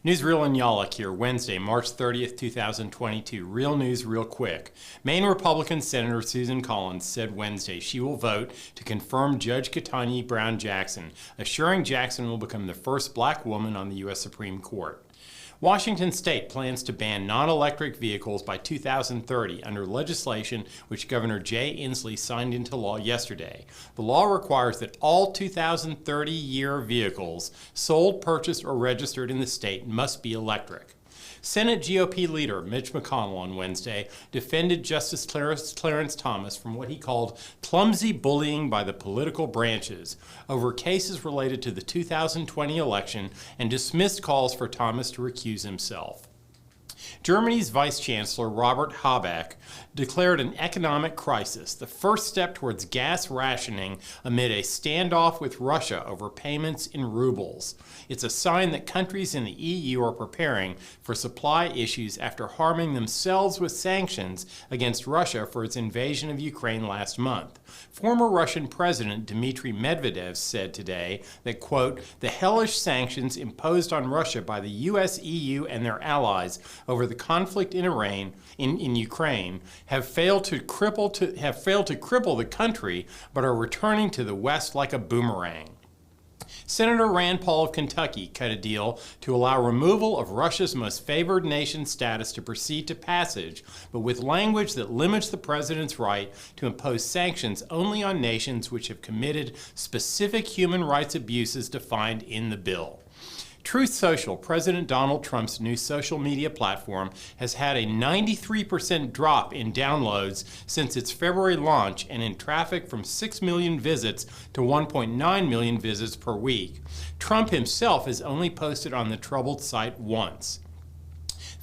NewsReal and Yalak here, Wednesday, March 30th, 2022. Real news, real quick. Maine Republican Senator Susan Collins said Wednesday she will vote to confirm Judge Ketanji Brown Jackson, assuring Jackson will become the first black woman on the U.S. Supreme Court. Washington State plans to ban non-electric vehicles by 2030 under legislation which Governor Inslee signed into law yesterday. The law requires that all 2030-year vehicles sold, purchased, or registered in the state must be electric. Senate GOP Leader Mitch McConnell on Wednesday defended Justice Clarence Thomas from what he called clumsy bullying by the political branches over cases related to the 2020 election and dismissed calls for Thomas to recuse himself. Germany's Vice Chancellor Robert Habeck declared an economic crisis, the first step towards gas rationing amid a standoff with Russia over payments in rubles. It's a sign that countries in the EU are preparing for supply issues after harming themselves with sanctions against Russia for its invasion of Ukraine last month. Former Russian President Dmitry Medvedev said today that, quote, the hellish sanctions imposed on Russia by the US, EU, and their allies over the conflict in Ukraine have failed to cripple the country, but are returning to the West like a boomerang. Senator Rand Paul of Kentucky cut a deal to allow removal of Russia's most favored nation status to proceed to passage, but with language that limits the president's right to impose sanctions only on nations which have committed specific human rights abuses defined in the bill. Truth Social, President Donald Trump's new social media platform, has had a 93% drop in downloads since its February launch and in traffic from 6 million visits to 1.9 million visits per week. Trump himself has only posted on the troubled site once.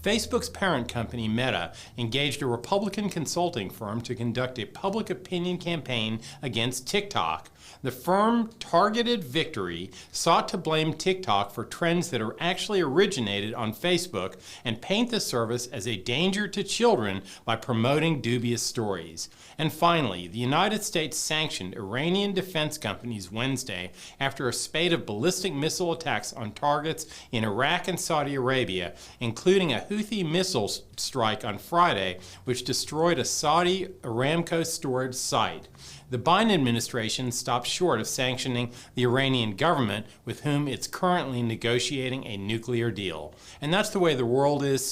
Facebook's parent company, Meta, engaged a Republican consulting firm to conduct a public opinion campaign against TikTok. The firm Targeted Victory sought to blame TikTok for trends that are actually originated on Facebook and paint the service as a danger to children by promoting dubious stories. And finally, the United States sanctioned Iranian defense companies Wednesday after a spate of ballistic missile attacks on targets in Iraq and Saudi Arabia, including a Houthi missile strike on Friday, which destroyed a Saudi Aramco storage site. The Biden administration stopped short of sanctioning the Iranian government, with whom it's currently negotiating a nuclear deal. And that's the way the world is.